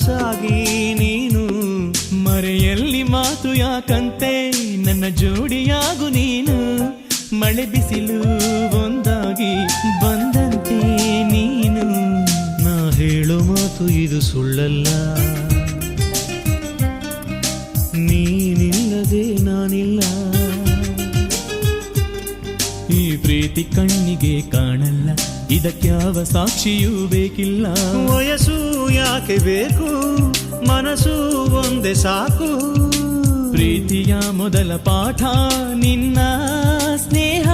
ಸಾಗಿ ನೀನು. ಮರೆಯಲ್ಲಿ ಮಾತು ಯಾಕಂತೆ ನನ್ನ ಜೋಡಿಯಾಗು ನೀನು. ಮಳೆ ಬಿಸಿಲು ಒಂದಾಗಿ ಬಂದಂತೆ ನೀನು. ನಾ ಹೇಳೋ ಮಾತು ಇದು ಸುಳ್ಳಲ್ಲ, ನೀನಿಲ್ಲದೆ ನಾನಿಲ್ಲ. ಈ ಪ್ರೀತಿ ಕಣ್ಣಿಗೆ ಕಾಣಲ್ಲ, ಇದಕ್ಯಾವ ಸಾಕ್ಷಿಯೂ ಬೇಕಿಲ್ಲ. ವಯಸ್ಸು ಯಾಕೆ ಬೇಕು, ಮನಸ್ಸು ಒಂದೇ ಸಾಕು. ಪ್ರೀತಿಯ ಮೊದಲ ಪಾಠ ನಿನ್ನ ಸ್ನೇಹ.